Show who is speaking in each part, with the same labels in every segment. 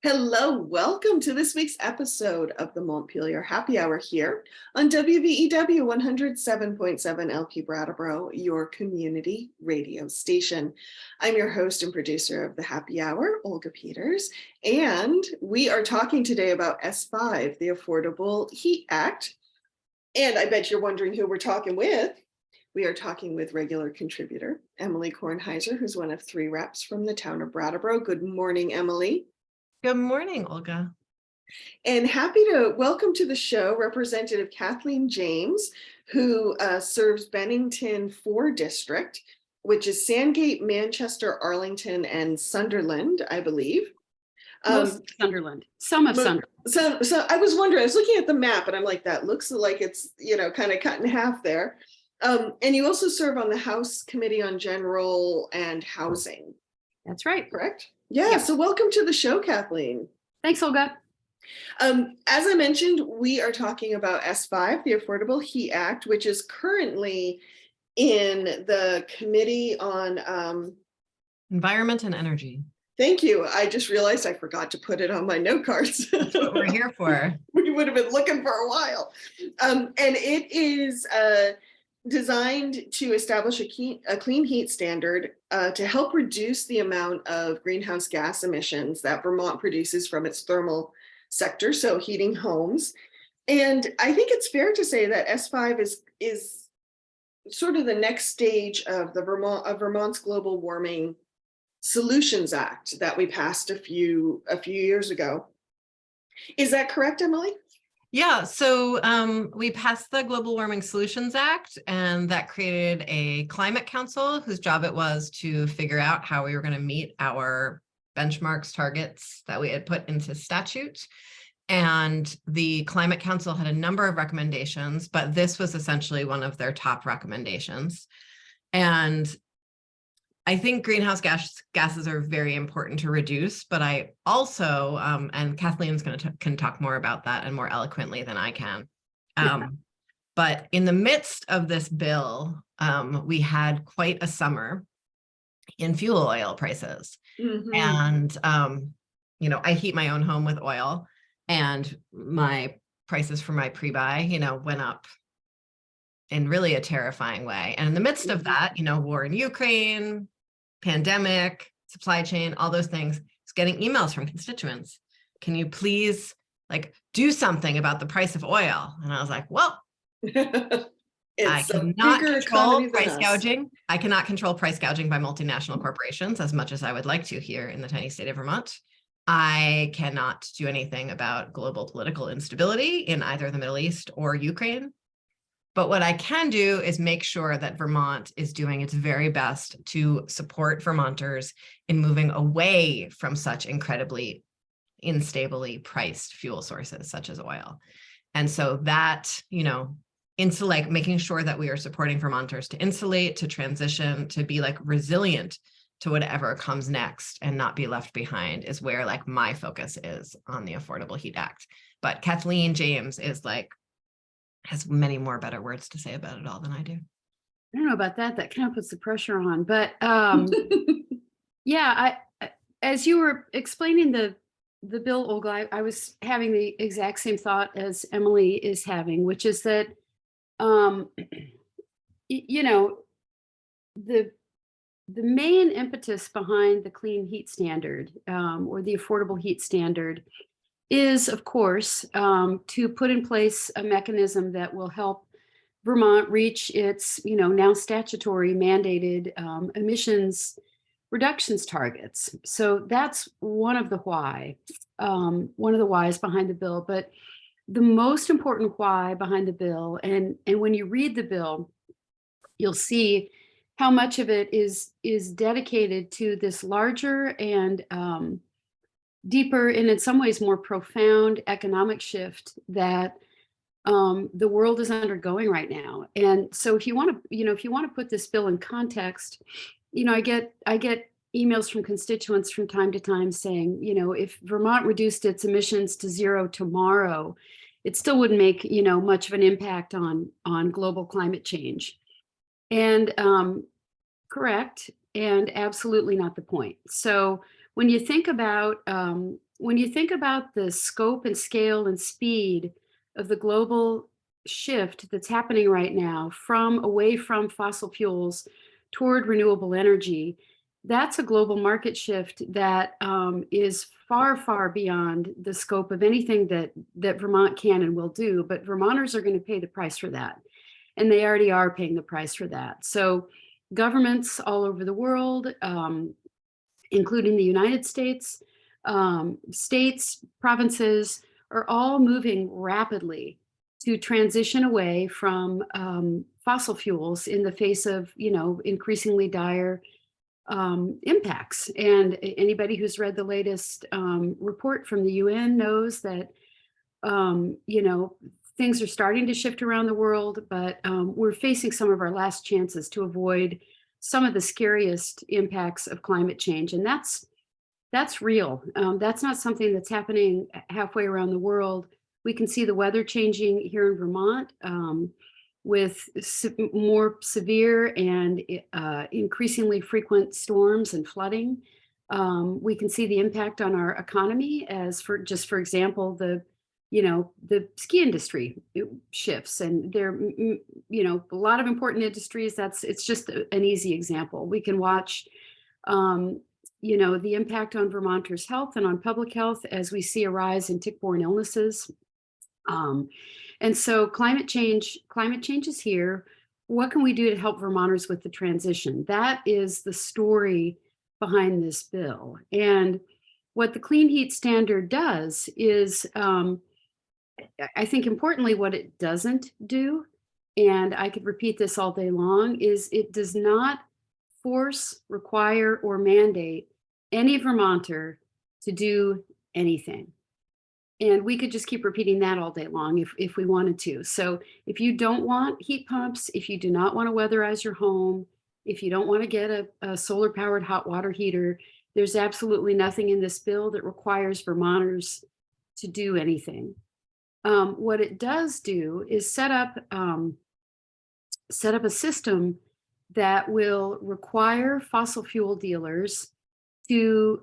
Speaker 1: Hello, welcome to this week's episode of the Montpelier Happy Hour here on WVEW 107.7 LP Brattleboro, your community radio station. I'm your host and producer of the Happy Hour, Olga Peters, and we are talking today about S5, the Affordable Heat Act. And I bet you're wondering who we're talking with. We are talking with regular contributor Emily Kornheiser, who's one of three reps from the town of Brattleboro. Good morning, Emily.
Speaker 2: Good morning, Olga.
Speaker 1: And happy to welcome to the show Representative Kathleen James, who serves Bennington 4 District, which is Sandgate, Manchester, Arlington, and Sunderland, I believe.
Speaker 3: Most Sunderland, some of Sunderland.
Speaker 1: So I was wondering, I was looking at the map and I'm like, that looks like it's, kind of cut in half there. And you also serve on the House Committee on General and Housing.
Speaker 3: That's right.
Speaker 1: Correct? Yeah, yep. So welcome to the show, Kathleen.
Speaker 3: Thanks, Olga.
Speaker 1: As I mentioned, we are talking about S5, the Affordable Heat Act, which is currently in the Committee on
Speaker 2: Environment and Energy.
Speaker 1: Thank you. I just realized I forgot to put it on my note cards.
Speaker 2: That's what we're here for.
Speaker 1: We would have been looking for a while. And it is designed to establish a clean heat standard to help reduce the amount of greenhouse gas emissions that Vermont produces from its thermal sector, so heating homes. And I think it's fair to say that S5 is sort of the next stage of Vermont's Global Warming Solutions Act that we passed a few years ago. Is that correct, Emily?
Speaker 2: Yeah, so we passed the Global Warming Solutions Act, and that created a climate council whose job it was to figure out how we were going to meet our benchmarks targets that we had put into statute. And the climate council had a number of recommendations, but this was essentially one of their top recommendations. And I think greenhouse gases are very important to reduce, but I also, and Kathleen's can talk more about that and more eloquently than I can. But in the midst of this bill, we had quite a summer in fuel oil prices. Mm-hmm. And, I heat my own home with oil, and my prices for my pre-buy, went up in really a terrifying way. And in the midst of that, war in Ukraine, pandemic, supply chain, all those things, it's getting emails from constituents. Can you please do something about the price of oil? And I was like, well, I cannot control price gouging. I cannot control price gouging by multinational corporations as much as I would like to here in the tiny state of Vermont. I cannot do anything about global political instability in either the Middle East or Ukraine. But what I can do is make sure that Vermont is doing its very best to support Vermonters in moving away from such incredibly instably priced fuel sources such as oil. And so that, making sure that we are supporting Vermonters to insulate, to transition, to be resilient to whatever comes next and not be left behind is where my focus is on the Affordable Heat Act. But Kathleen James is has many more better words to say about it all than I do.
Speaker 3: I don't know about that. That kind of puts the pressure on. But yeah, as you were explaining the bill, Olga, I was having the exact same thought as Emily is having, which is that, the main impetus behind the clean heat standard or the affordable heat standard is, of course, to put in place a mechanism that will help Vermont reach its, now statutory mandated emissions reductions targets. So that's one of the whys behind the bill. But the most important why behind the bill, and when you read the bill, you'll see how much of it is dedicated to this larger and deeper and in some ways more profound economic shift that the world is undergoing right now. And so if you want to put this bill in context, I get emails from constituents from time to time saying, if Vermont reduced its emissions to zero tomorrow, it still wouldn't make, much of an impact on global climate change. And Correct, and absolutely not the point. So when you think about the scope and scale and speed of the global shift that's happening right now from away from fossil fuels toward renewable energy, that's a global market shift that is far, far beyond the scope of anything that Vermont can and will do. But Vermonters are going to pay the price for that, and they already are paying the price for that. So governments all over the world, including the United States, states, provinces, are all moving rapidly to transition away from fossil fuels in the face of, increasingly dire impacts. And anybody who's read the latest report from the UN knows that, things are starting to shift around the world, but we're facing some of our last chances to avoid some of the scariest impacts of climate change. And that's real. That's not something that's happening halfway around the world. We can see the weather changing here in Vermont with more severe and increasingly frequent storms and flooding. We can see the impact on our economy as for example, the ski industry shifts, and there, a lot of important industries. It's just an easy example. We can watch, the impact on Vermonters' health and on public health as we see a rise in tick-borne illnesses. And so climate change is here. What can we do to help Vermonters with the transition? That is the story behind this bill. And what the Clean Heat Standard does is, I think importantly, what it doesn't do, and I could repeat this all day long, is it does not force, require, or mandate any Vermonter to do anything. And we could just keep repeating that all day long if we wanted to. So if you don't want heat pumps, if you do not want to weatherize your home, if you don't want to get a solar powered hot water heater, there's absolutely nothing in this bill that requires Vermonters to do anything. What it does do is set up a system that will require fossil fuel dealers to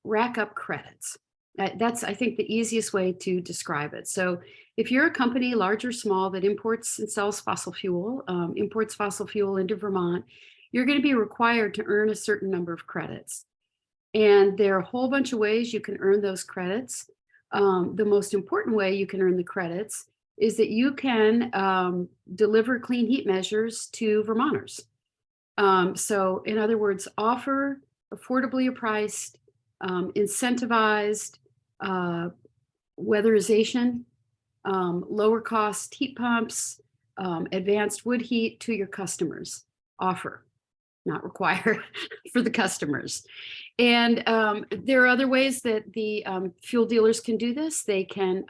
Speaker 3: rack up credits. That's, I think, the easiest way to describe it. So if you're a company, large or small, that imports and sells fossil fuel, imports fossil fuel into Vermont, you're going to be required to earn a certain number of credits. And there are a whole bunch of ways you can earn those credits. The most important way you can earn the credits is that you can deliver clean heat measures to Vermonters. So in other words, offer affordably priced, incentivized weatherization, lower cost heat pumps, advanced wood heat to your customers. Offer, not require, for the customers. And there are other ways that the fuel dealers can do this. They can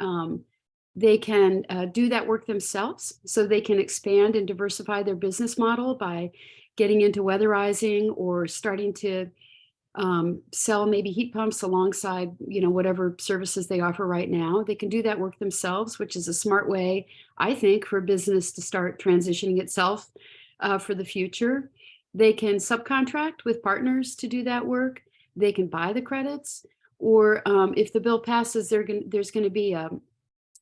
Speaker 3: do that work themselves, so they can expand and diversify their business model by getting into weatherizing or starting to sell maybe heat pumps alongside, whatever services they offer right now. They can do that work themselves, which is a smart way, I think, for business to start transitioning itself for the future. They can subcontract with partners to do that work. They can buy the credits, or if the bill passes, there's going to be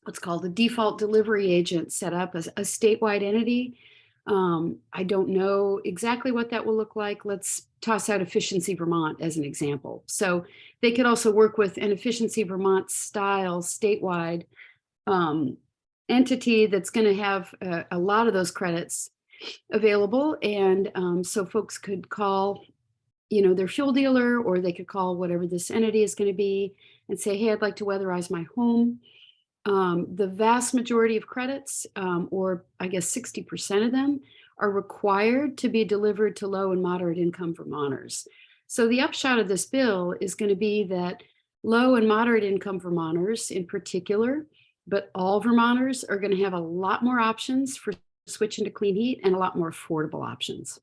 Speaker 3: what's called a default delivery agent set up as a statewide entity. I don't know exactly what that will look like. Let's toss out Efficiency Vermont as an example. So they could also work with an Efficiency Vermont style statewide entity that's going to have a lot of those credits available. And so folks could call, their fuel dealer, or they could call whatever this entity is going to be and say, hey, I'd like to weatherize my home. The vast majority of credits, or I guess 60% of them, are required to be delivered to low and moderate income Vermonters. So the upshot of this bill is going to be that low and moderate income Vermonters in particular, but all Vermonters, are going to have a lot more options for switching to clean heat and a lot more affordable options.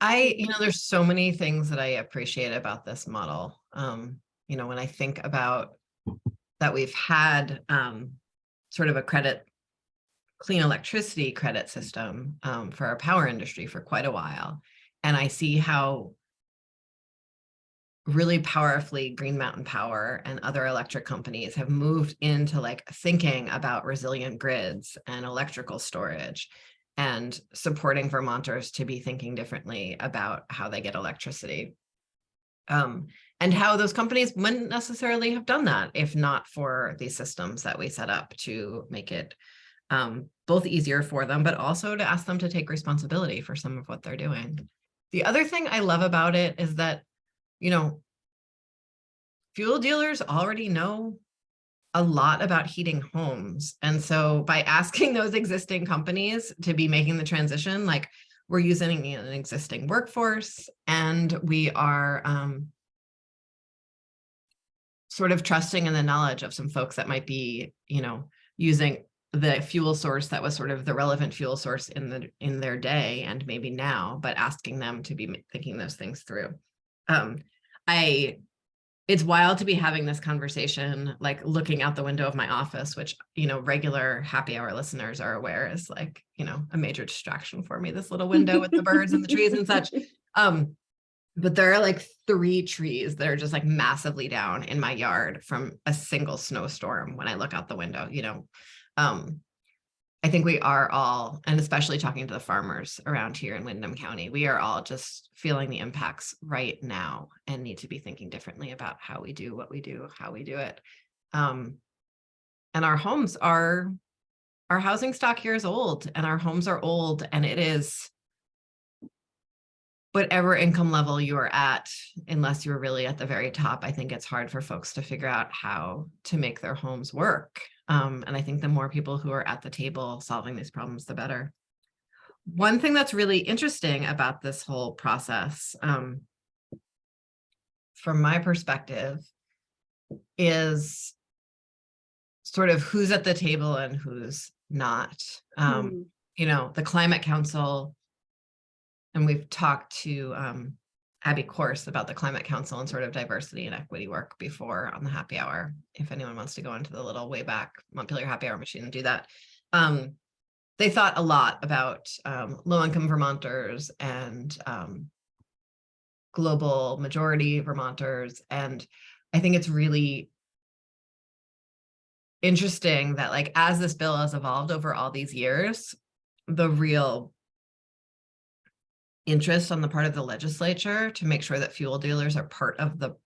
Speaker 2: There's so many things that I appreciate about this model. When I think about that, we've had sort of a clean electricity credit system for our power industry for quite a while. And I see how really powerfully Green Mountain Power and other electric companies have moved into like thinking about resilient grids and electrical storage and supporting Vermonters to be thinking differently about how they get electricity. And how those companies wouldn't necessarily have done that if not for these systems that we set up to make it both easier for them, but also to ask them to take responsibility for some of what they're doing. The other thing I love about it is that, you know, fuel dealers already know a lot about heating homes. And so by asking those existing companies to be making the transition, like we're using an existing workforce and we are sort of trusting in the knowledge of some folks that might be, you know, using the fuel source that was sort of the relevant fuel source in their day and maybe now, but asking them to be thinking those things through. It's wild to be having this conversation, like looking out the window of my office, which, you know, regular happy hour listeners are aware is like, you know, a major distraction for me, this little window with the birds and the trees and such. But there are like 3 trees that are just like massively down in my yard from a single snowstorm when I look out the window, you know. I think we are all, and especially talking to the farmers around here in Windham County, we are all just feeling the impacts right now and need to be thinking differently about how we do what we do, how we do it. And our homes are, our housing stock here is old and our homes are old, and it is whatever income level you are at, unless you're really at the very top, I think it's hard for folks to figure out how to make their homes work. And I think the more people who are at the table solving these problems, the better. One thing that's really interesting about this whole process, from my perspective, is sort of who's at the table and who's not. You know, the Climate Council, and we've talked to Abby Course about the Climate Council and sort of diversity and equity work before on the happy hour. If anyone wants to go into the little way back Montpelier Happy Hour machine and do that. They thought a lot about low-income Vermonters and global majority Vermonters. And I think it's really interesting that like as this bill has evolved over all these years, the real interest on the part of the legislature to make sure that fuel dealers are part of the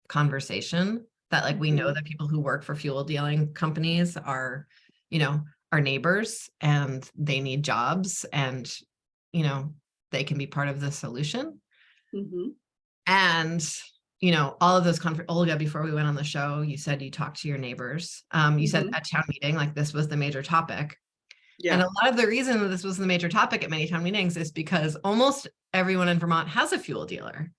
Speaker 2: conversation, that like we know that people who work for fuel dealing companies are, you know, our neighbors and they need jobs and, you know, they can be part of the solution. And, you know, all of those Olga, before we went on the show, you said you talked to your neighbors. You said at town meeting, like this was the major topic. Yeah. And a lot of the reason that this was the major topic at many town meetings is because almost everyone in Vermont has a fuel dealer.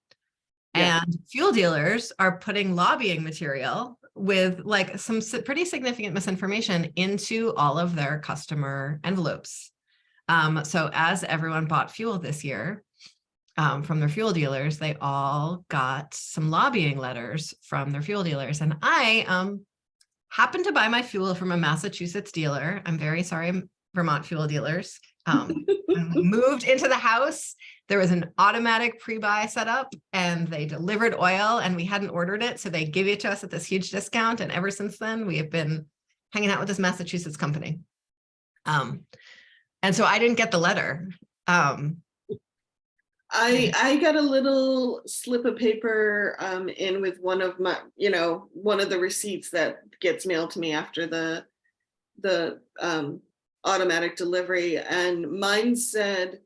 Speaker 2: Yeah. And fuel dealers are putting lobbying material with like some pretty significant misinformation into all of their customer envelopes. So as everyone bought fuel this year from their fuel dealers, they all got some lobbying letters from their fuel dealers. And I happened to buy my fuel from a Massachusetts dealer. I'm very sorry, Vermont fuel dealers. Moved into the house. There was an automatic pre-buy set up and they delivered oil and we hadn't ordered it. So they gave it to us at this huge discount. And ever since then, we have been hanging out with this Massachusetts company. And so I didn't get the letter.
Speaker 1: I got a little slip of paper in with one of my, you know, one of the receipts that gets mailed to me after the automatic delivery, and mine said,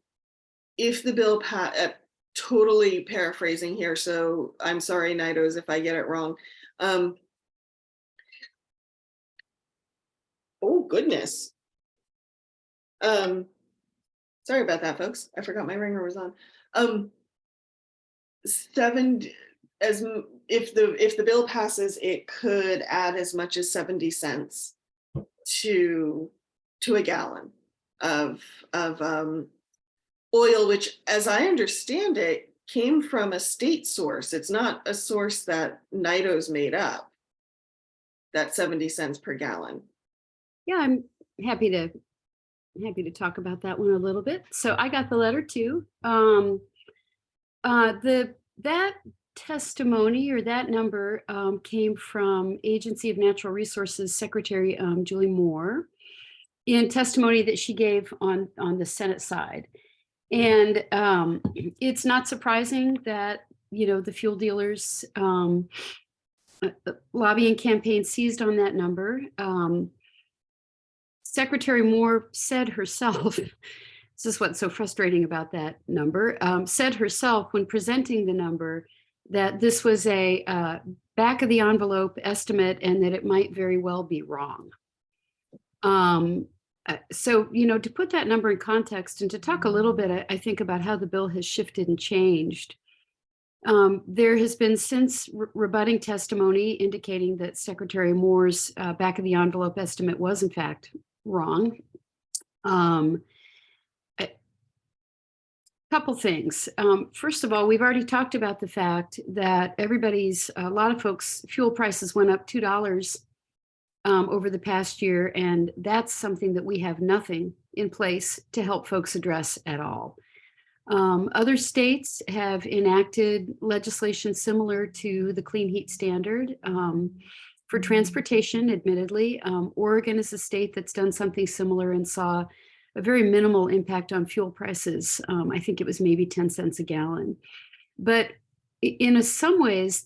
Speaker 1: if the bill totally paraphrasing here, so I'm sorry, Nidos, if I get it wrong. Oh goodness. Sorry about that, folks. I forgot my ringer was on. If the bill passes, it could add as much as 70 cents to a gallon of oil, which, as I understand it, came from a state source. It's not a source that Nidos made up. That 70 cents per gallon.
Speaker 3: Yeah, I'm happy to talk about that one a little bit. So I got the letter too. That testimony or that number came from Agency of Natural Resources Secretary Julie Moore in testimony that she gave on the Senate side. And it's not surprising that, the fuel dealers lobbying campaign seized on that number. Secretary Moore said herself, this is what's so frustrating about that number, said herself when presenting the number that this was a back of the envelope estimate and that it might very well be wrong. So, to put that number in context and to talk a little bit, I think about how the bill has shifted and changed. There has been since rebutting testimony indicating that Secretary Moore's back of the envelope estimate was in fact wrong. A couple things. First of all, we've already talked about the fact that a lot of folks' fuel prices went up $2 over the past year, and that's something that we have nothing in place to help folks address at all. Other states have enacted legislation similar to the Clean Heat Standard for transportation, admittedly. Oregon is a state that's done something similar and saw a very minimal impact on fuel prices. I think it was maybe 10 cents a gallon. But in some ways,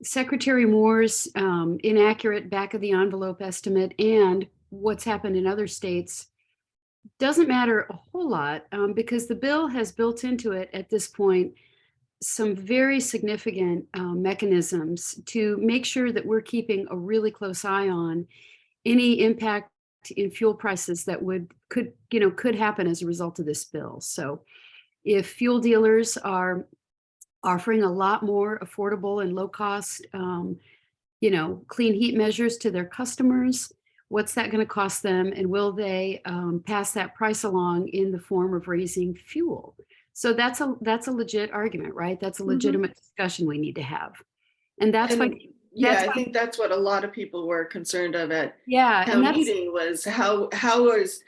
Speaker 3: Secretary Moore's inaccurate back of the envelope estimate and what's happened in other states doesn't matter a whole lot because the bill has built into it at this point some very significant mechanisms to make sure that we're keeping a really close eye on any impact in fuel prices that could happen as a result of this bill. So if fuel dealers are offering a lot more affordable and low cost clean heat measures to their customers, what's that going to cost them, and will they pass that price along in the form of raising fuel? So that's a legit argument, right? That's a legitimate discussion we need to have, and that's why.
Speaker 1: I think that's what a lot of people were concerned of at
Speaker 3: town
Speaker 1: meeting was how is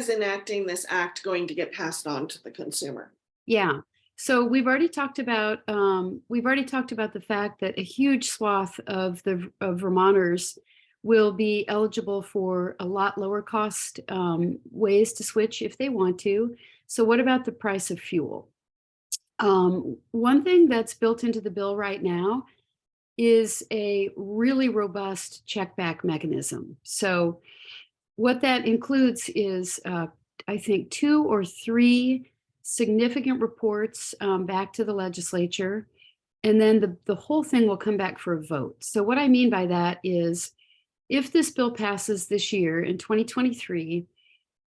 Speaker 1: enacting this act going to get passed on to the consumer? Yeah.
Speaker 3: So we've already talked about the fact that a huge swath of Vermonters will be eligible for a lot lower cost ways to switch if they want to. So what about the price of fuel? One thing that's built into the bill right now is a really robust check back mechanism. So what that includes is, I think, 2 or 3 significant reports back to the legislature, and then the whole thing will come back for a vote. So what I mean by that is, if this bill passes this year in 2023,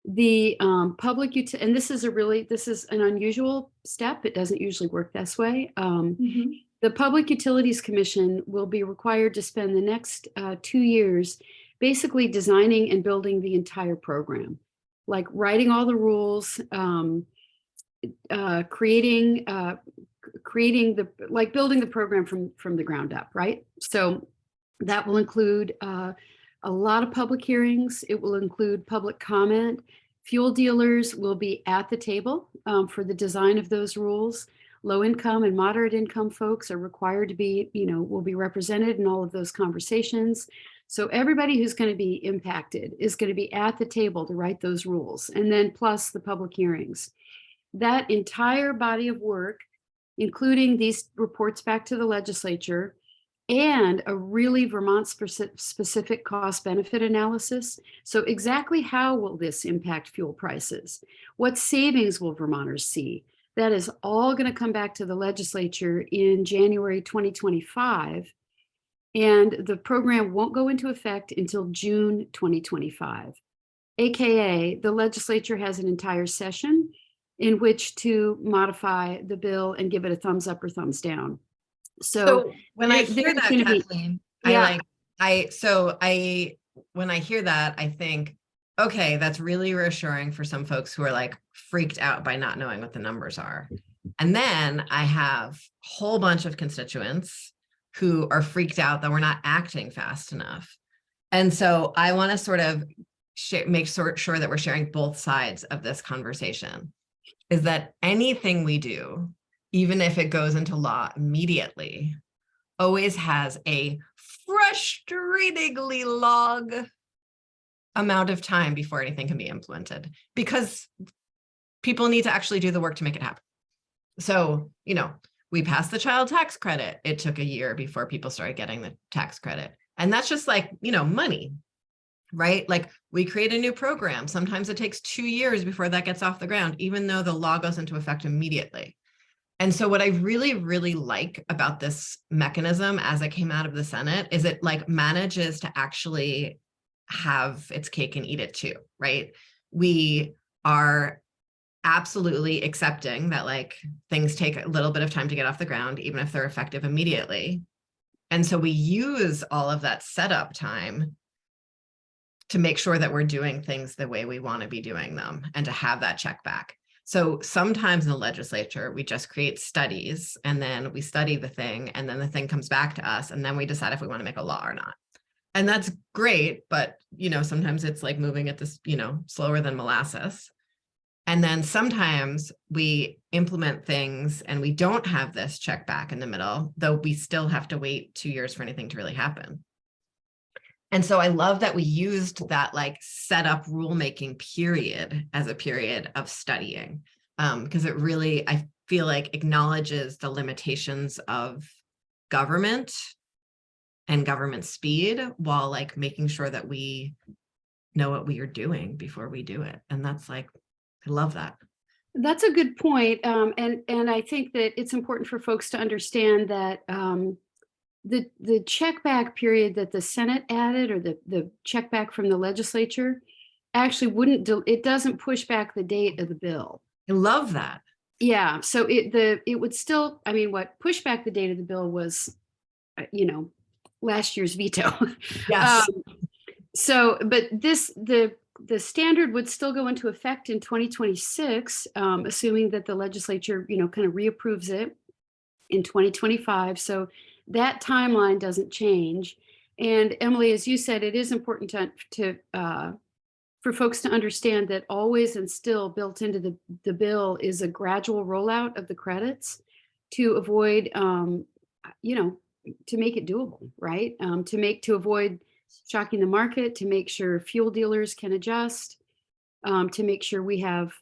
Speaker 3: the public and this is an unusual step. It doesn't usually work this way. The Public Utilities Commission will be required to spend the next 2 years basically designing and building the entire program, like writing all the rules, building the program from the ground up, right? So that will include a lot of public hearings. It will include public comment. Fuel dealers will be at the table for the design of those rules. Low income and moderate income folks are required to be, will be represented in all of those conversations. So everybody who's going to be impacted is going to be at the table to write those rules, and then plus the public hearings. That entire body of work, including these reports back to the legislature and a really Vermont specific cost benefit analysis. So exactly how will this impact fuel prices? What savings will Vermonters see? That is all going to come back to the legislature in January 2025. And the program won't go into effect until June 2025. AKA, the legislature has an entire session in which to modify the bill and give it a thumbs up or thumbs down. So
Speaker 2: when I hear that, Kathleen, when I hear that, I think, okay, that's really reassuring for some folks who are like freaked out by not knowing what the numbers are. And then I have a whole bunch of constituents who are freaked out that we're not acting fast enough. And so I want to sort of make sure that we're sharing both sides of this conversation. is that anything we do, even if it goes into law immediately, always has a frustratingly long amount of time before anything can be implemented, because people need to actually do the work to make it happen. So, we passed the child tax credit. It took a year before people started getting the tax credit. And that's just like, money, right? Like, we create a new program. Sometimes it takes 2 years before that gets off the ground, even though the law goes into effect immediately. And so what I really, really like about this mechanism as it came out of the Senate is it like manages to actually have its cake and eat it too, right? We are absolutely accepting that like things take a little bit of time to get off the ground, even if they're effective immediately. And so we use all of that setup time to make sure that we're doing things the way we want to be doing them and to have that check back. So sometimes in the legislature, we just create studies and then we study the thing and then the thing comes back to us and then we decide if we want to make a law or not. And that's great, but sometimes it's like moving at this, slower than molasses. And then sometimes we implement things and we don't have this check back in the middle, though we still have to wait 2 years for anything to really happen. And so I love that we used that like setup rulemaking period as a period of studying, because it really, I feel like, acknowledges the limitations of government and government speed while like making sure that we know what we are doing before we do it. And that's like, I love that.
Speaker 3: That's a good point. And I think that it's important for folks to understand that the check back period that the Senate added, or the check back from the legislature, actually it doesn't push back the date of the bill.
Speaker 2: I love that.
Speaker 3: Yeah, so it would still, what pushed back the date of the bill was, last year's veto.
Speaker 2: Yes.
Speaker 3: But the standard would still go into effect in 2026, assuming that the legislature, kind of reapproves it in 2025. So that timeline doesn't change. And Emily, as you said, it is important for folks to understand that always and still built into the bill is a gradual rollout of the credits to avoid, to make it doable, right? To avoid shocking the market, to make sure fuel dealers can adjust, to make sure we have,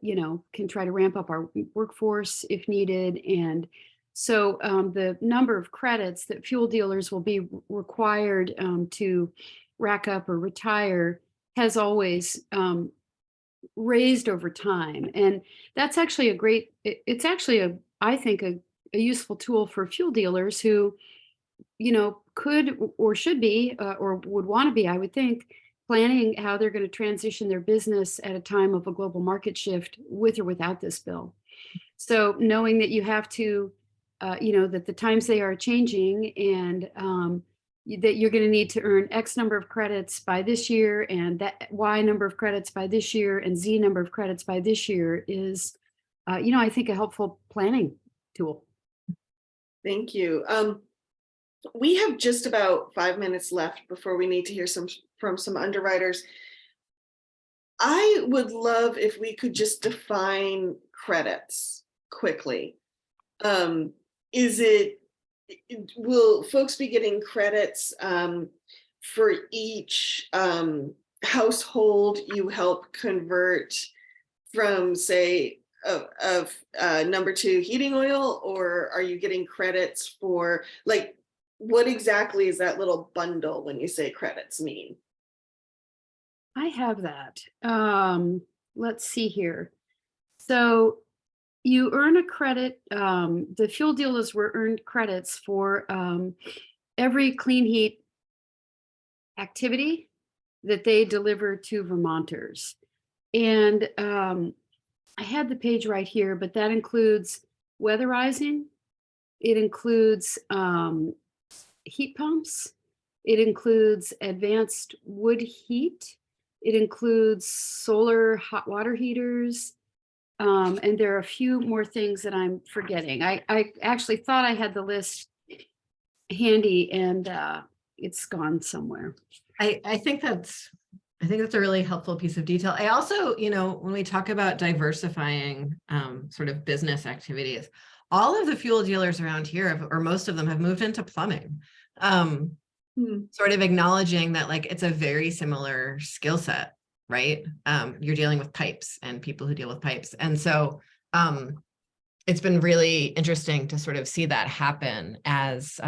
Speaker 3: can try to ramp up our workforce if needed. And so the number of credits that fuel dealers will be required to rack up or retire has always raised over time. And that's actually it's actually I think a useful tool for fuel dealers who, could or should be or would want to be, I would think, planning how they're going to transition their business at a time of a global market shift with or without this bill. So knowing that you have to, that the times they are changing and that you're going to need to earn X number of credits by this year and that Y number of credits by this year and Z number of credits by this year is, I think a helpful planning tool.
Speaker 1: Thank you. We have just about 5 minutes left before we need to hear from some underwriters. I would love if we could just define credits quickly. Will folks be getting credits for each household you help convert from, say, of number 2 heating oil, or are you getting credits for, like, what exactly is that little bundle when you say credits mean?
Speaker 3: I have that. Let's see here. So you earn a credit. The fuel dealers were earned credits for every clean heat activity that they deliver to Vermonters. And I had the page right here, but that includes weatherizing. It includes heat pumps. It includes advanced wood heat. It includes solar hot water heaters. And there are a few more things that I'm forgetting. I actually thought I had the list handy and it's gone somewhere.
Speaker 2: I think that's I think that's a really helpful piece of detail. I also, when we talk about diversifying sort of business activities, all of the fuel dealers around here, or most of them, have moved into plumbing. Sort of acknowledging that like it's a very similar skill set, right? You're dealing with pipes and people who deal with pipes. And so it's been really interesting to sort of see that happen as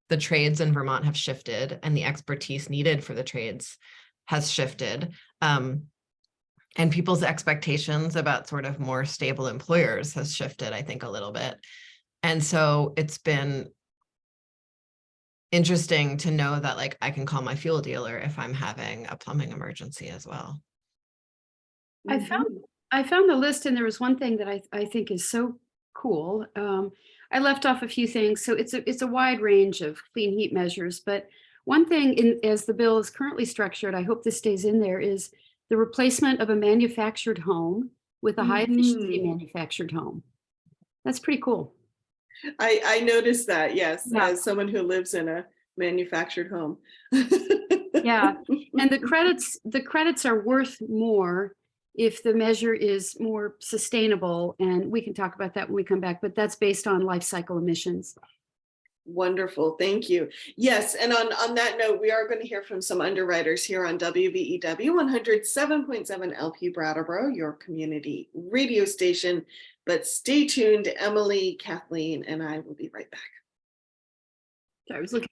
Speaker 2: the trades in Vermont have shifted and the expertise needed for the trades has shifted. And people's expectations about sort of more stable employers has shifted, I think, a little bit. And so it's been interesting to know that like I can call my fuel dealer if I'm having a plumbing emergency as well.
Speaker 3: I found the list, and there was one thing that I think is so cool. I left off a few things, so it's a wide range of clean heat measures. But one thing, as the bill is currently structured, I hope this stays in there, is the replacement of a manufactured home with a high efficiency manufactured home. That's pretty cool.
Speaker 1: I noticed that, yes,
Speaker 3: Yeah.
Speaker 1: as someone who lives in a manufactured home.
Speaker 3: Yeah, and the credits are worth more if the measure is more sustainable, and we can talk about that when we come back, but that's based on life cycle emissions.
Speaker 1: Wonderful, thank you. Yes, and on that note, we are going to hear from some underwriters here on WVEW 107.7 LP Brattleboro, your community radio station. But stay tuned, Emily, Kathleen, and I will be right back.
Speaker 3: I was looking.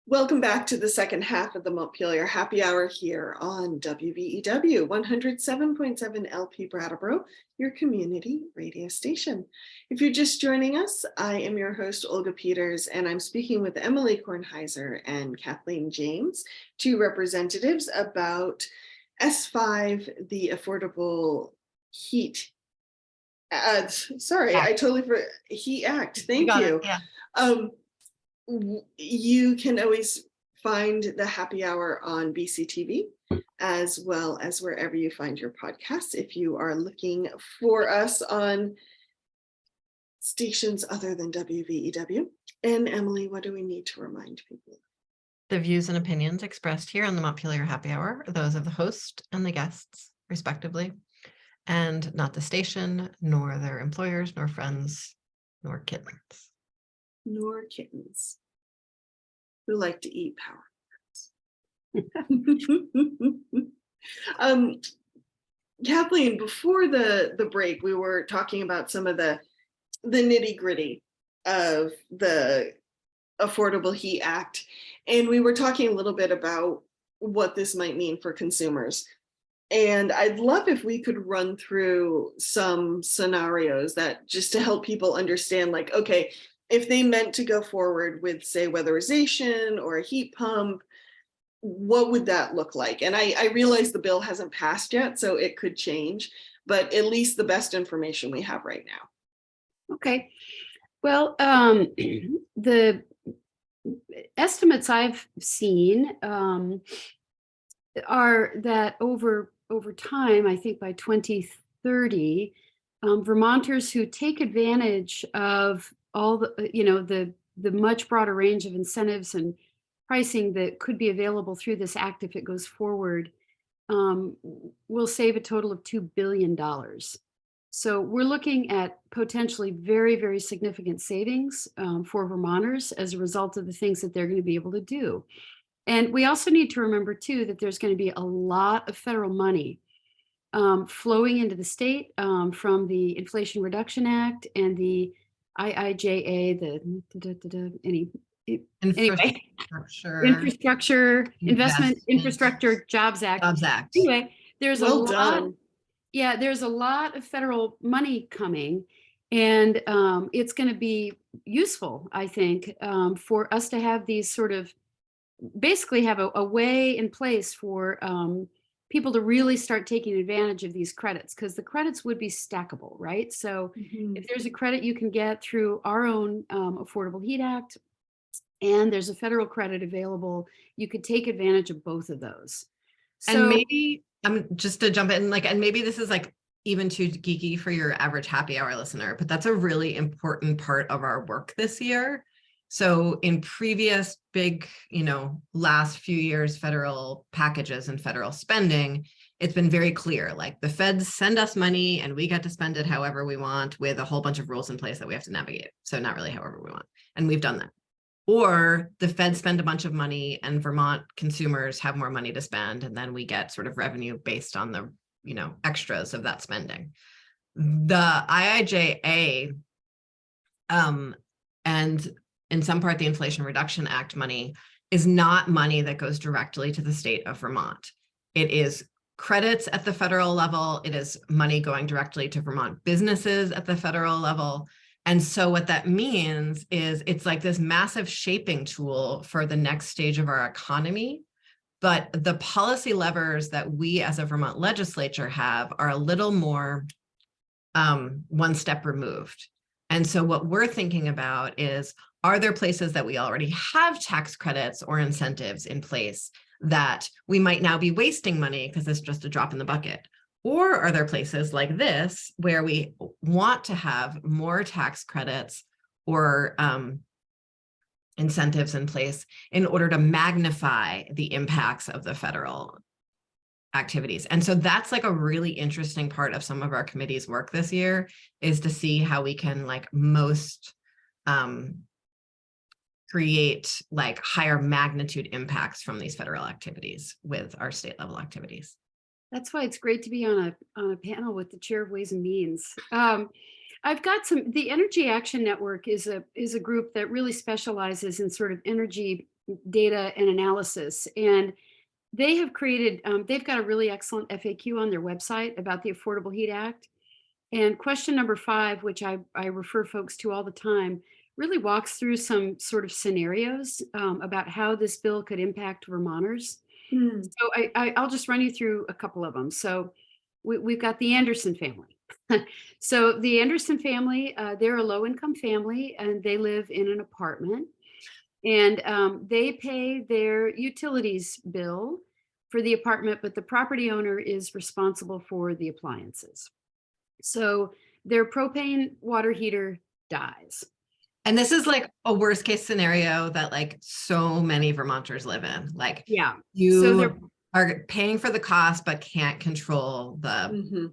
Speaker 1: Welcome back to the second half of the Montpelier Happy Hour here on WVEW 107.7 LP Brattleboro, your community radio station. If you're just joining us, I am your host, Olga Peters, and I'm speaking with Emily Kornheiser and Kathleen James, two representatives about S5, the Affordable Heat. Sorry, I totally forgot. Heat Act. Thank you.
Speaker 2: Yeah.
Speaker 1: You can always find the happy hour on BCTV, as well as wherever you find your podcasts. If you are looking for us on stations other than WVEW. And Emily, what do we need to remind people?
Speaker 2: The views and opinions expressed here on the Montpelier Happy Hour are those of the host and the guests, respectively, and not the station, nor their employers, nor friends, nor kittens.
Speaker 1: Nor kittens who like to eat power. Kathleen, before the break, we were talking about some of the nitty-gritty of the Affordable Heat Act, and we were talking a little bit about what this might mean for consumers. And I'd love if we could run through some scenarios that just to help people understand, like, okay, if they meant to go forward with, say, weatherization or a heat pump, what would that look like? And I realize the bill hasn't passed yet, so it could change, but at least the best information we have right now.
Speaker 3: Okay. Well, the estimates I've seen are that over time, I think by 2030, Vermonters who take advantage of all the much broader range of incentives and pricing that could be available through this act if it goes forward, will save a total of $2 billion. So we're looking at potentially very, very significant savings for Vermonters as a result of the things that they're going to be able to do. And we also need to remember, too, that there's going to be a lot of federal money flowing into the state from the Inflation Reduction Act and the IIJA, Infrastructure Investment Infrastructure Jobs Act. Anyway, there's a lot. Yeah, there's a lot of federal money coming, and it's going to be useful, I think, for us to have these sort of basically have a way in place for people to really start taking advantage of these credits, because the credits would be stackable, right? So if there's a credit you can get through our own Affordable Heat Act, and there's a federal credit available, you could take advantage of both of those. So,
Speaker 2: and maybe just to jump in, and maybe this is even too geeky for your average happy hour listener, but that's a really important part of our work this year, So in previous big, last few years, federal packages and federal spending, it's been very clear, like the feds send us money and we get to spend it however we want with a whole bunch of rules in place that we have to navigate. So not really however we want. And we've done that. Or the feds spend a bunch of money and Vermont consumers have more money to spend. And then we get sort of revenue based on the, extras of that spending. The IIJA and in some part, the Inflation Reduction Act money is not money that goes directly to the state of Vermont. It is credits at the federal level. It is money going directly to Vermont businesses at the federal level. And so what that means is it's like this massive shaping tool for the next stage of our economy. But the policy levers that we as a Vermont legislature have are a little more one step removed. And so what we're thinking about is, are there places that we already have tax credits or incentives in place that we might now be wasting money because it's just a drop in the bucket? Or are there places like this where we want to have more tax credits or incentives in place in order to magnify the impacts of the federal activities? And so that's like a really interesting part of some of our committee's work this year, is to see how we can like most create like higher magnitude impacts from these federal activities with our state level activities.
Speaker 3: That's why it's great to be on a panel with the chair of Ways and Means. I've got the Energy Action Network is a group that really specializes in sort of energy data and analysis. And they have created, they've got a really excellent FAQ on their website about the Affordable Heat Act. And question number 5, which I refer folks to all the time, really walks through some sort of scenarios about how this bill could impact Vermonters. So I'll just run you through a couple of them. So we've got the Anderson family. So the Anderson family, they're a low-income family and they live in an apartment. And they pay their utilities bill for the apartment, but the property owner is responsible for the appliances. So their propane water heater dies.
Speaker 2: And this is like a worst case scenario that like so many Vermonters live in. Like,
Speaker 3: yeah,
Speaker 2: you are paying for the cost, but can't control the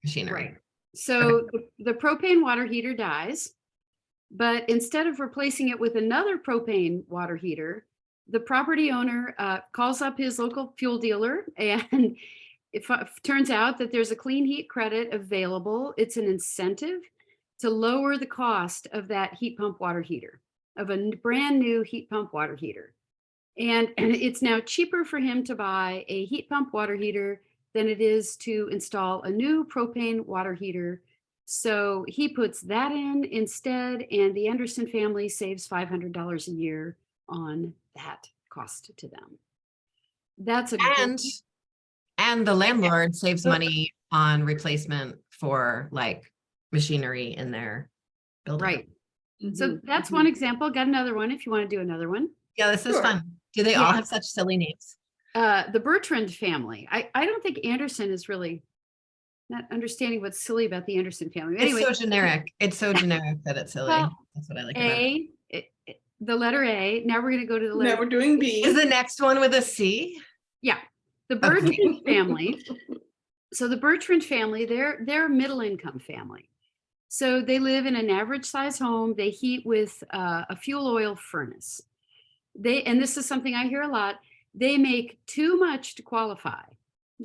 Speaker 2: machinery.
Speaker 3: Right. So the propane water heater dies, but instead of replacing it with another propane water heater, the property owner calls up his local fuel dealer, and it turns out that there's a clean heat credit available. It's an incentive to lower the cost of that heat pump water heater, of a brand new heat pump water heater. And it's now cheaper for him to buy a heat pump water heater than it is to install a new propane water heater. So he puts that in instead, and the Anderson family saves $500 a year on that cost to them. That's a
Speaker 2: and the landlord saves money on replacement for like machinery in their building.
Speaker 3: Right. So that's one example. Got another one if you want to do another one.
Speaker 2: Yeah, this is fun. Do they all have such silly names?
Speaker 3: The Bertrand family. I don't think Anderson is really not understanding what's silly about the Anderson family. Anyway,
Speaker 2: it's so generic. It's so generic that it's silly.
Speaker 3: Well,
Speaker 2: that's what I like about it.
Speaker 3: The letter A. Now we're going to go to the letter.
Speaker 1: Now we're doing B.
Speaker 2: Is the next one with a C?
Speaker 3: Yeah. The Bertrand family. So the Bertrand family, they're a middle income family. So they live in an average size home. They heat with a fuel oil furnace. And this is something I hear a lot, they make too much to qualify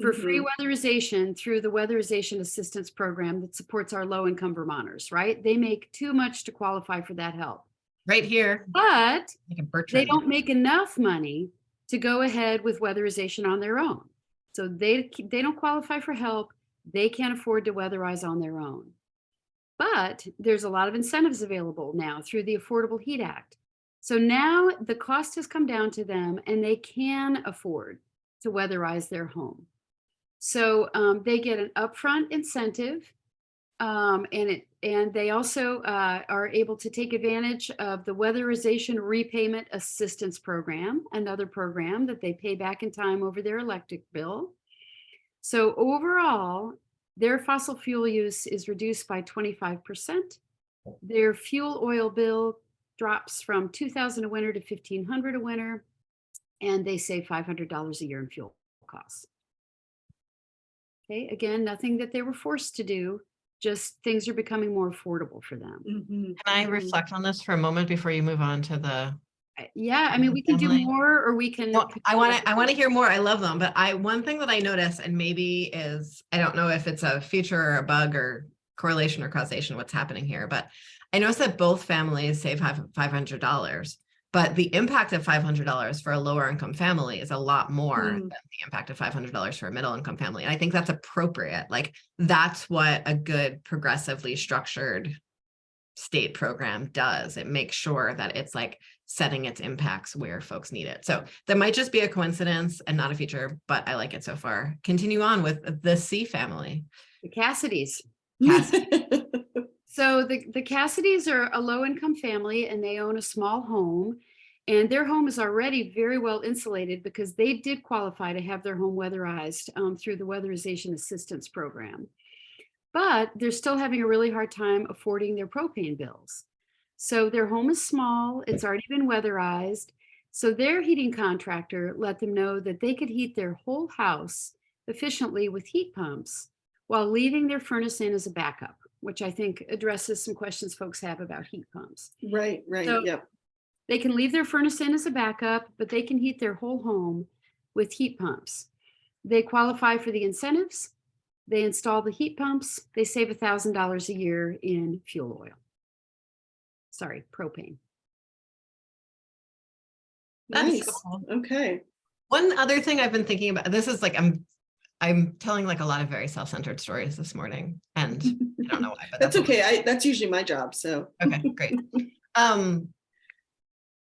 Speaker 3: for free weatherization through the Weatherization Assistance Program that supports our low-income Vermonters, right? They make too much to qualify for that help.
Speaker 2: Right here.
Speaker 3: But they don't make enough money to go ahead with weatherization on their own. So they don't qualify for help. They can't afford to weatherize on their own. But there's a lot of incentives available now through the Affordable Heat Act. So now the cost has come down to them and they can afford to weatherize their home. So they get an upfront incentive and they also are able to take advantage of the Weatherization Repayment Assistance Program, another program that they pay back in time over their electric bill. So overall, their fossil fuel use is reduced by 25%. Their fuel oil bill drops from $2,000 a winter to $1,500 a winter, and they save $500 a year in fuel costs. Okay, again, nothing that they were forced to do, just things are becoming more affordable for them.
Speaker 1: Mhm,
Speaker 2: Can I
Speaker 1: mhm.
Speaker 2: reflect on this for a moment before you move on to the?
Speaker 3: Yeah, I mean, we can do
Speaker 2: Family.
Speaker 3: more, or we can.
Speaker 2: No, I want to hear more. I love them, but one thing that I notice, and maybe is, I don't know if it's a feature or a bug or correlation or causation, what's happening here, but I noticed that both families save $500, but the impact of $500 for a lower income family is a lot more than the impact of $500 for a middle income family. And I think that's appropriate. Like, that's what a good progressively structured state program does. It makes sure that it's like setting its impacts where folks need it. So that might just be a coincidence and not a feature, but I like it so far. Continue on with the C family.
Speaker 3: The Cassidys.
Speaker 2: Cassidy.
Speaker 3: So the Cassidys are a low-income family, and they own a small home, and their home is already very well insulated because they did qualify to have their home weatherized through the Weatherization Assistance Program. But they're still having a really hard time affording their propane bills. So their home is small, it's already been weatherized. So their heating contractor let them know that they could heat their whole house efficiently with heat pumps while leaving their furnace in as a backup, which I think addresses some questions folks have about heat pumps.
Speaker 1: Right,
Speaker 3: So
Speaker 1: yep.
Speaker 3: they can leave their furnace in as a backup, but they can heat their whole home with heat pumps. They qualify for the incentives. They install the heat pumps. They save $1,000 a year in fuel oil. Sorry, propane.
Speaker 1: Nice.
Speaker 2: So cool.
Speaker 1: Okay.
Speaker 2: One other thing I've been thinking about, this is like, I'm telling like a lot of very self-centered stories this morning, and I don't know why, but
Speaker 1: That's okay. That's usually my job. So
Speaker 2: okay, great.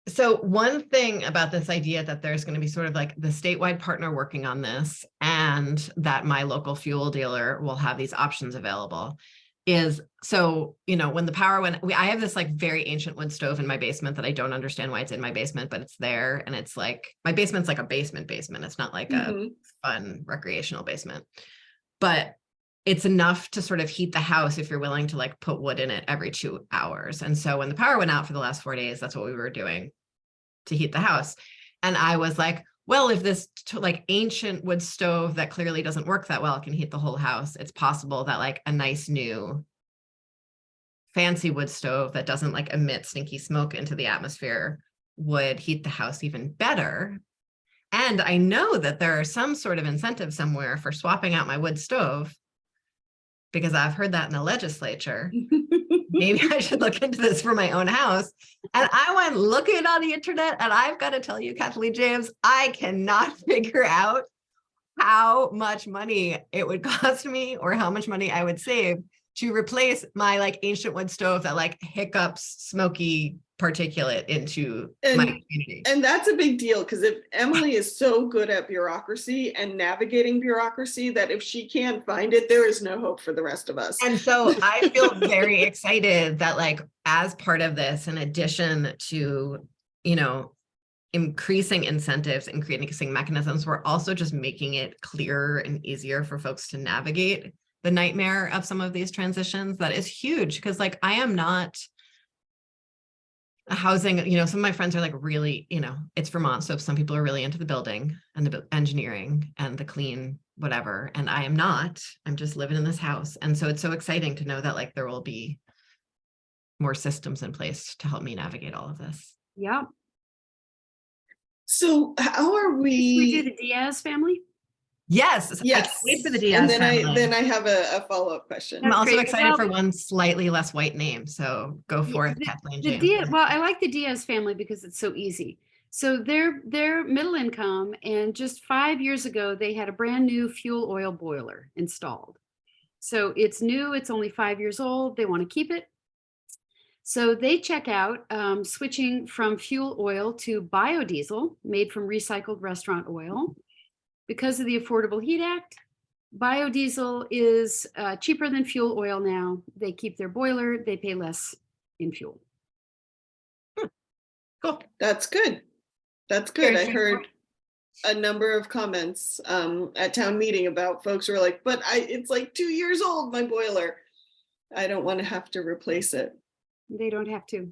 Speaker 2: So one thing about this idea that there's going to be sort of like the statewide partner working on this, and that my local fuel dealer will have these options available is, so, you know, when the power went, I have this like very ancient wood stove in my basement that I don't understand why it's in my basement, but it's there. And it's like, my basement's like a basement. It's not like a fun recreational basement, but it's enough to sort of heat the house if you're willing to like put wood in it every 2 hours. And so when the power went out for the last 4 days, that's what we were doing to heat the house. And I was like, well, if this like ancient wood stove that clearly doesn't work that well can heat the whole house, it's possible that like a nice new fancy wood stove that doesn't like emit stinky smoke into the atmosphere would heat the house even better. And I know that there are some sort of incentive somewhere for swapping out my wood stove, because I've heard that in the legislature. Maybe I should look into this for my own house. And I went looking on the internet, and I've got to tell you, Kathleen James, I cannot figure out how much money it would cost me or how much money I would save to replace my like ancient wood stove that like hiccups smoky particulate into my community.
Speaker 1: And that's a big deal, because if Emily is so good at bureaucracy and navigating bureaucracy that if she can't find it, there is no hope for the rest of us.
Speaker 2: And so I feel very excited that like as part of this, in addition to, you know, increasing incentives and creating mechanisms, we're also just making it clearer and easier for folks to navigate the nightmare of some of these transitions. That is huge, because like I am not a housing, you know, some of my friends are like really, you know, it's Vermont, so some people are really into the building and the engineering and the clean whatever, and I am not. I'm just living in this house. And so it's so exciting to know that like there will be more systems in place to help me navigate all of this.
Speaker 3: Yeah.
Speaker 1: So how are
Speaker 3: We do the Diaz family.
Speaker 2: Yes.
Speaker 1: Yes.
Speaker 2: I can't wait for the Diaz
Speaker 1: and
Speaker 2: family.
Speaker 1: then I have a follow-up question.
Speaker 2: I'm
Speaker 3: That's
Speaker 2: also
Speaker 3: great.
Speaker 2: excited
Speaker 3: Well,
Speaker 2: for one slightly less white name. So go forth, Kathleen
Speaker 3: The
Speaker 2: James.
Speaker 3: Diaz, well, I like the Diaz family because it's so easy. So they're middle income, and just 5 years ago, they had a brand new fuel oil boiler installed. So it's new, it's only 5 years old, they want to keep it. So they check out switching from fuel oil to biodiesel made from recycled restaurant oil. Because of the Affordable Heat Act, biodiesel is cheaper than fuel oil now. They keep their boiler, they pay less in fuel.
Speaker 2: Cool.
Speaker 1: That's good. That's good.
Speaker 2: Very
Speaker 1: I heard a number of comments at town meeting about folks who are like, but it's like 2 years old, my boiler. I don't want to have to replace it.
Speaker 3: They don't have to.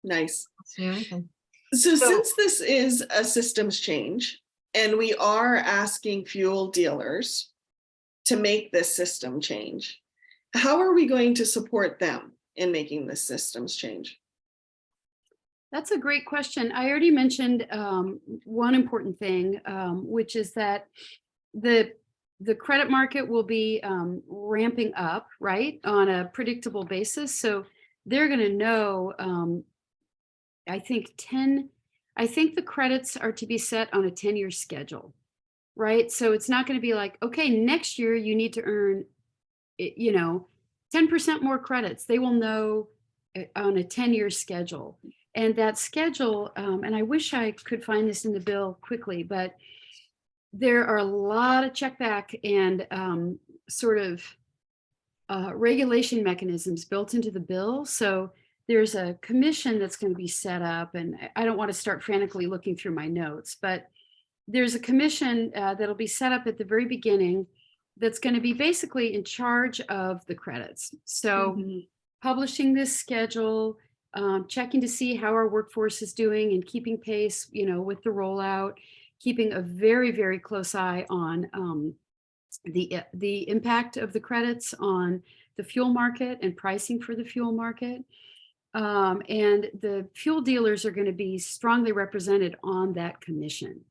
Speaker 1: Nice.
Speaker 2: Do anything.
Speaker 1: So
Speaker 2: So-
Speaker 1: since this is a systems change and we are asking fuel dealers to make this system change, how are we going to support them in making this systems change?
Speaker 3: That's a great question. I already mentioned one important thing, which is that the credit market will be ramping up, right, on a predictable basis. So they're going to know. I think the credits are to be set on a 10-year schedule, right? So it's not going to be like, okay, next year you need to earn, 10% more credits. They will know on a 10-year schedule. And that schedule, and I wish I could find this in the bill quickly, but there are a lot of check back and sort of regulation mechanisms built into the bill. So there's a commission that's going to be set up, and I don't want to start frantically looking through my notes, but there's a commission that'll be set up at the very beginning that's going to be basically in charge of the credits. So publishing this schedule, checking to see how our workforce is doing and keeping pace, with the rollout, keeping a very, very close eye on the impact of the credits on the fuel market and pricing for the fuel market. And the fuel dealers are going to be strongly represented on that commission.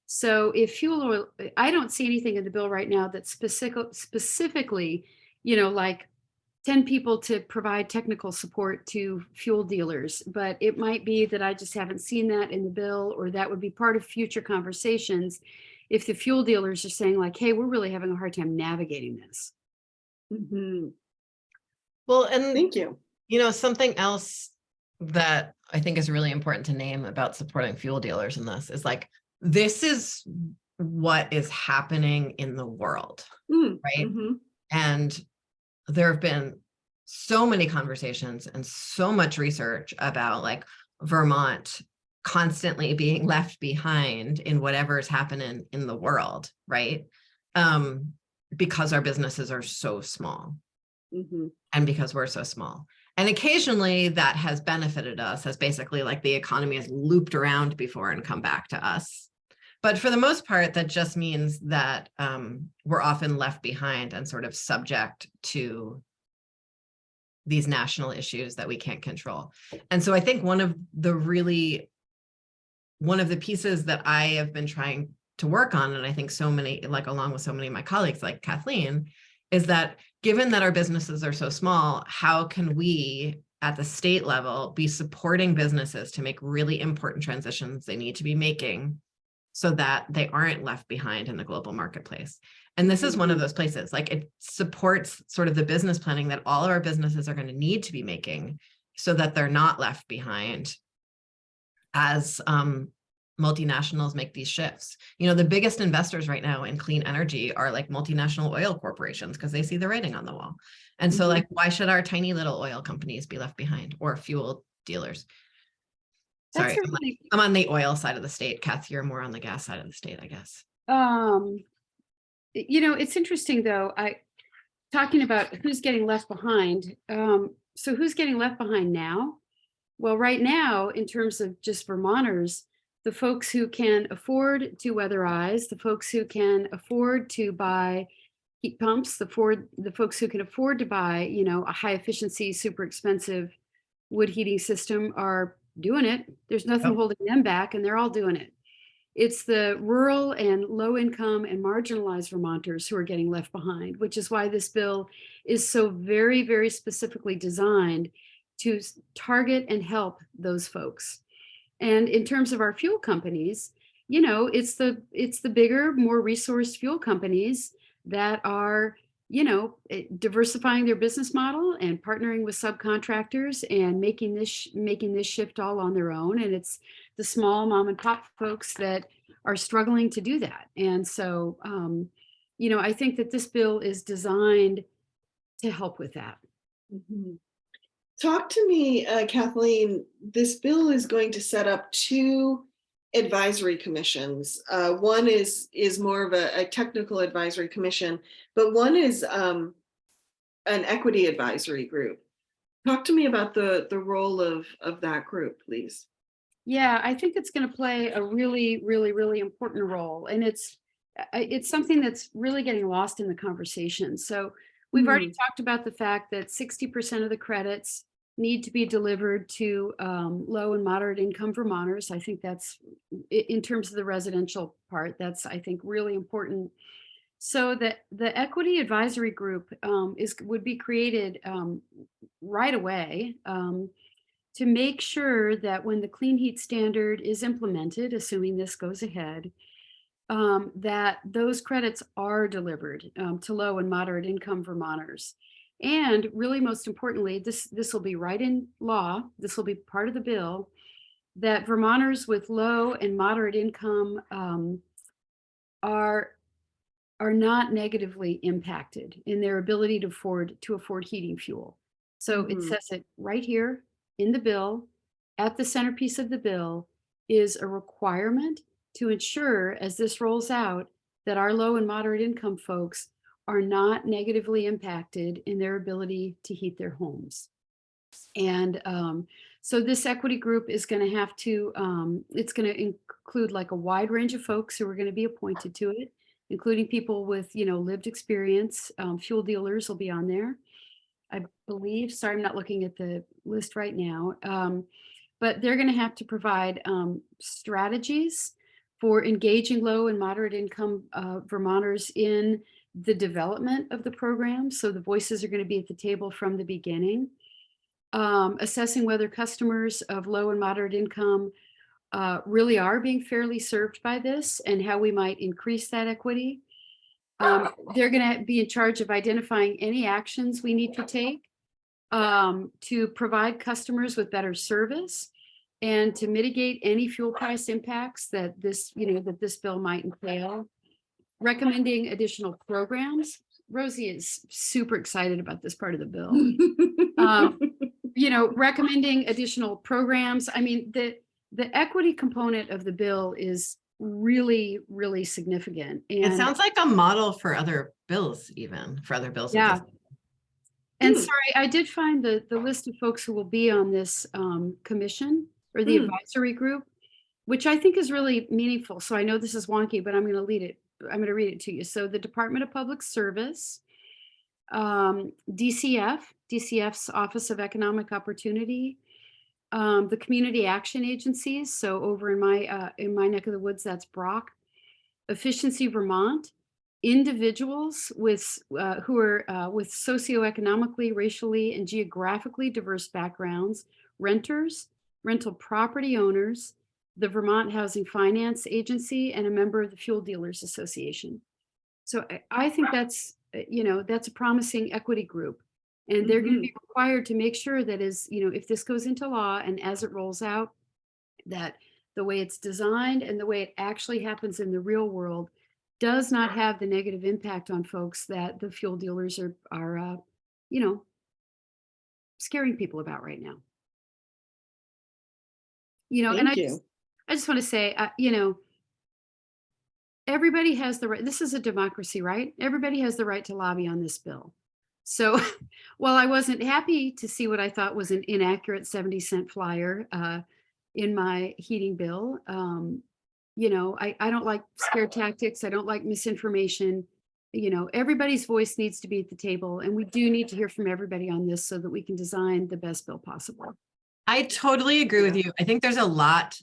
Speaker 3: So if fuel oil, I don't see anything in the bill right now that's specifically, like 10 people to provide technical support to fuel dealers, but it might be that I just haven't seen that in the bill, or that would be part of future conversations if the fuel dealers are saying like, hey, we're really having a hard time navigating this.
Speaker 2: Well, and
Speaker 1: Thank you.
Speaker 2: Something else that I think is really important to name about supporting fuel dealers in this is like, this is what is happening in the world, right? And there have been so many conversations and so much research about like Vermont constantly being left behind in whatever's happening in the world, right? Because our businesses are so small and because we're so small. And occasionally that has benefited us as basically like the economy has looped around before and come back to us. But for the most part, that just means that we're often left behind and sort of subject to these national issues that we can't control. And so I think one of the pieces that I have been trying to work on, and I think so many, like along with so many of my colleagues like Kathleen, is that given that our businesses are so small, how can we at the state level be supporting businesses to make really important transitions they need to be making so that they aren't left behind in the global marketplace? And this is one of those places, like it supports sort of the business planning that all of our businesses are going to need to be making so that they're not left behind as multinationals make these shifts. The biggest investors right now in clean energy are like multinational oil corporations because they see the writing on the wall. And so like, why should our tiny little oil companies be left behind, or fuel dealers? Sorry, I'm on the oil side of the state. Kath, you're more on the gas side of the state, I guess.
Speaker 3: It's interesting though, talking about who's getting left behind. So who's getting left behind now? Well, right now, in terms of just Vermonters, the folks who can afford to weatherize, the folks who can afford to buy heat pumps, the folks who can afford to buy, a high efficiency, super expensive wood heating system are doing it. There's nothing holding them back, and they're all doing it. It's the rural and low income and marginalized Vermonters who are getting left behind, which is why this bill is so very, very specifically designed to target and help those folks. And in terms of our fuel companies, it's the bigger, more resourced fuel companies that are, diversifying their business model and partnering with subcontractors and making this shift all on their own. And it's the small mom and pop folks that are struggling to do that. And so, I think that this bill is designed to help with that.
Speaker 1: Talk to me, Kathleen. This bill is going to set up 2 advisory commissions. One is more of a technical advisory commission, but one is an equity advisory group. Talk to me about the role of that group, please.
Speaker 3: Yeah, I think it's going to play a really, really, really important role. And it's something that's really getting lost in the conversation. So we've already talked about the fact that 60% of the credits need to be delivered to low and moderate income Vermonters. I think that's, in terms of the residential part, that's, I think, really important. So that the equity advisory group would be created right away to make sure that when the clean heat standard is implemented, assuming this goes ahead, that those credits are delivered to low and moderate income Vermonters. And really, most importantly, this will be right in law. This will be part of the bill that Vermonters with low and moderate income are not negatively impacted in their ability to afford heating fuel. So it says it right here in the bill. At the centerpiece of the bill is a requirement to ensure, as this rolls out, that our low and moderate income folks are not negatively impacted in their ability to heat their homes. And so this equity group is going to have to, it's going to include like a wide range of folks who are going to be appointed to it, including people with, lived experience. Fuel dealers will be on there, I believe. Sorry, I'm not looking at the list right now. But they're going to have to provide strategies for engaging low and moderate income Vermonters in the development of the program. So the voices are going to be at the table from the beginning. Assessing whether customers of low and moderate income really are being fairly served by this and how we might increase that equity. They're going to be in charge of identifying any actions we need to take to provide customers with better service and to mitigate any fuel price impacts that this bill might entail. Recommending additional programs. Rosie is super excited about this part of the bill. Recommending additional programs. I mean, the equity component of the bill is really, really significant. And
Speaker 2: it sounds like a model for other bills, even for other bills.
Speaker 3: Yeah. And sorry, I did find the list of folks who will be on this commission or the advisory group, which I think is really meaningful. So I know this is wonky, but I'm going to read it to you. So the Department of Public Service, DCF's Office of Economic Opportunity, the community action agencies. So over in my neck of the woods, that's Brock, Efficiency Vermont, individuals who are with socioeconomically, racially, and geographically diverse backgrounds, renters, rental property owners, the Vermont Housing Finance Agency, and a member of the Fuel Dealers Association. So I think that's a promising equity group. And they're going to be required to make sure that if this goes into law and as it rolls out, that the way it's designed and the way it actually happens in the real world does not have the negative impact on folks that the fuel dealers are scaring people about right now. I just want to say, everybody has the right. This is a democracy, right? Everybody has the right to lobby on this bill. So while I wasn't happy to see what I thought was an inaccurate 70-cent flyer in my heating bill, I don't like scare tactics. I don't like misinformation. Everybody's voice needs to be at the table, and we do need to hear from everybody on this so that we can design the best bill possible.
Speaker 2: I totally agree with you. I think there's a lot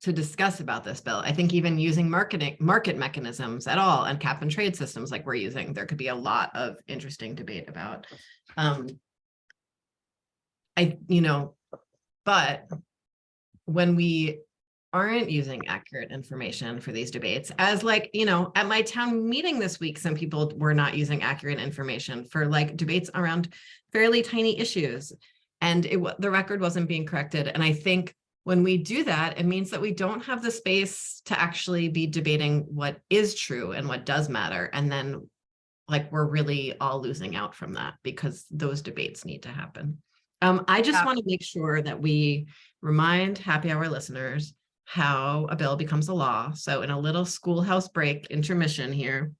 Speaker 2: to discuss about this bill. I think even using market mechanisms at all and cap and trade systems like we're using, there could be a lot of interesting debate about. But when we aren't using accurate information for these debates, as at my town meeting this week, some people were not using accurate information for debates around fairly tiny issues, and the record wasn't being corrected. And I think when we do that, it means that we don't have the space to actually be debating what is true and what does matter. And then we're really all losing out from that because those debates need to happen. I just want to make sure that we remind Happy Hour listeners how a bill becomes a law. So in a little schoolhouse break intermission here,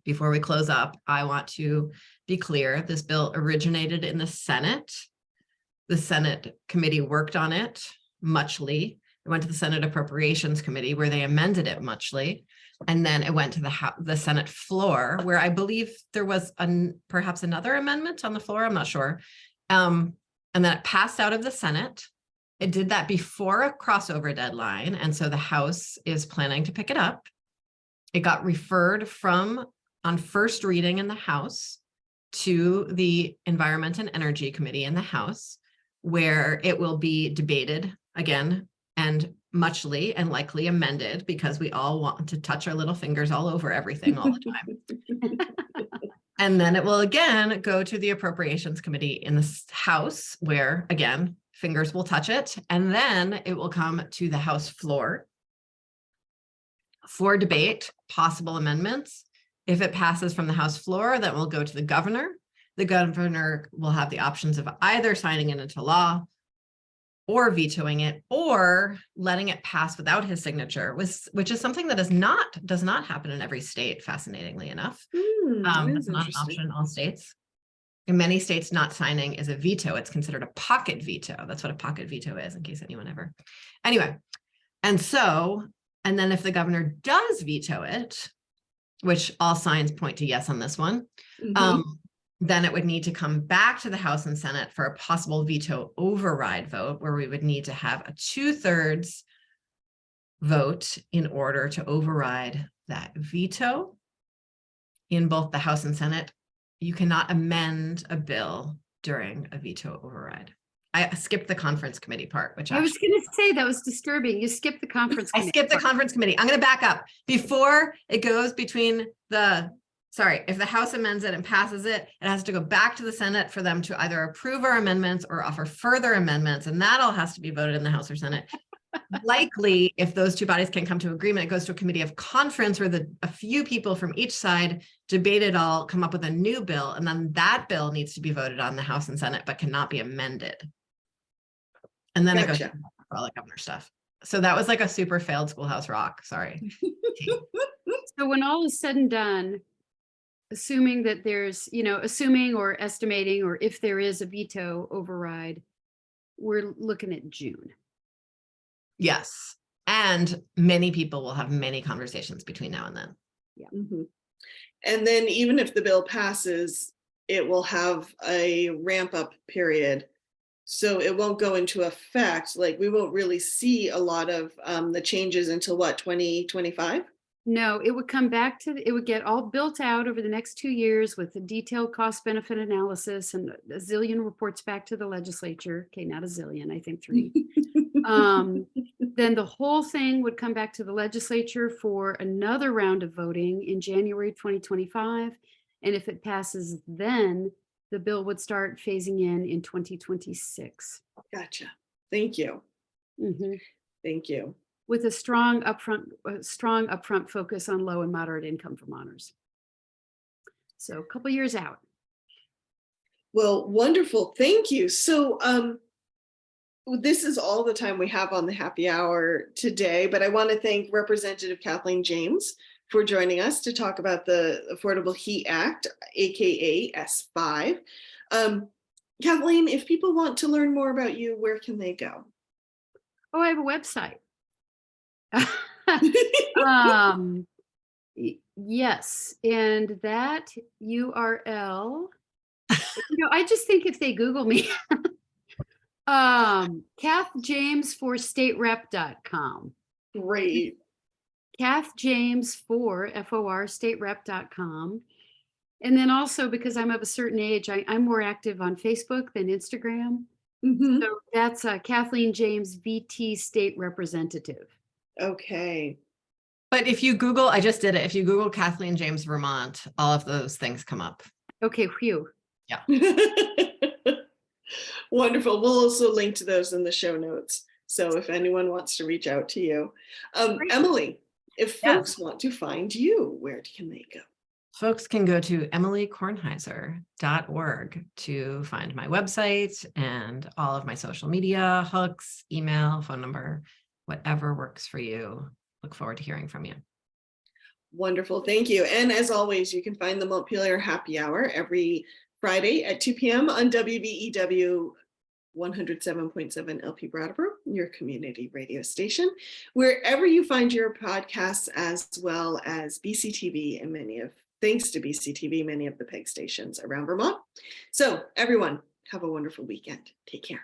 Speaker 2: before we close up, I want to be clear, this bill originated in the Senate. The Senate committee worked on it muchly. It went to the Senate Appropriations Committee where they amended it muchly. And then it went to the Senate floor where I believe there was perhaps another amendment on the floor. I'm not sure. And then it passed out of the Senate. It did that before a crossover deadline. And so the House is planning to pick it up. It got referred on first reading in the House to the Environment and Energy Committee in the House, where it will be debated again and muchly and likely amended, because we all want to touch our little fingers all over everything all the time. And then it will again go to the Appropriations Committee in the House, where again, fingers will touch it. And then it will come to the House floor for debate, possible amendments. If it passes from the House floor, that will go to the governor. The governor will have the options of either signing it into law or vetoing it, or letting it pass without his signature, which is something that does not happen in every state, fascinatingly enough. It's not an option in all states. In many states, not signing is a veto. It's considered a pocket veto. That's what a pocket veto is, in case anyone ever. Anyway, and then if the governor does veto it, which all signs point to yes on this one, then it would need to come back to the House and Senate for a possible veto override vote, where we would need to have a 2/3 vote in order to override that veto. In both the House and Senate, you cannot amend a bill during a veto override. I skipped the conference committee part, which
Speaker 3: I was going to say that was disturbing. You skipped the conference committee.
Speaker 2: I skipped the conference committee. I'm going to back up. Before it goes between if the House amends it and passes it, it has to go back to the Senate for them to either approve our amendments or offer further amendments. And that all has to be voted in the House or Senate. Likely, if those two bodies can come to agreement, it goes to a committee of conference where a few people from each side debate it all, come up with a new bill, and then that bill needs to be voted on in the House and Senate, but cannot be amended. And then it goes for all the governor stuff. So that was like a super failed Schoolhouse Rock. Sorry.
Speaker 3: So when all is said and done, assuming that there's, assuming or estimating, or if there is a veto override, we're looking at June.
Speaker 2: Yes. And many people will have many conversations between now and then.
Speaker 3: Yeah.
Speaker 1: And then even if the bill passes, it will have a ramp up period. So it won't go into effect. Like, we won't really see a lot of the changes until what, 2025?
Speaker 3: No, it would come back it would get all built out over the next 2 years with a detailed cost benefit analysis and a zillion reports back to the legislature. Okay, not a zillion, I think 3. Then the whole thing would come back to the legislature for another round of voting in January 2025. And if it passes, then the bill would start phasing in 2026.
Speaker 1: Gotcha. Thank you. Thank you.
Speaker 3: With a strong upfront focus on low and moderate income Vermonters. So a couple years out.
Speaker 1: Well, wonderful. Thank you. So this is all the time we have on the happy hour today, but I want to thank Representative Kathleen James for joining us to talk about the Affordable Heat Act, aka S5. Kathleen, if people want to learn more about you, where can they go?
Speaker 3: Oh, I have a website. Yes, and that URL, I just think if they Google me, kathjames4staterep.com.
Speaker 1: Great.
Speaker 3: kathjames4 staterep.com. And then also, because I'm of a certain age, I'm more active on Facebook than Instagram. So that's Kathleen James, VT State Representative.
Speaker 1: Okay.
Speaker 2: But if you Google, I just did it. If you Google Kathleen James Vermont, all of those things come up.
Speaker 3: Okay, phew.
Speaker 2: Yeah.
Speaker 1: Wonderful. We'll also link to those in the show notes. So if anyone wants to reach out to you. Emily, if folks want to find you, where can they go?
Speaker 2: Folks can go to emilykornheiser.org to find my website and all of my social media, hooks, email, phone number, whatever works for you. Look forward to hearing from you.
Speaker 1: Wonderful. Thank you. And as always, you can find the Montpelier Happy Hour every Friday at 2 p.m. on WVEW 107.7 LP Brattleboro, your community radio station, wherever you find your podcasts, as well as BCTV and thanks to BCTV, many of the PEG stations around Vermont. So everyone, have a wonderful weekend. Take care.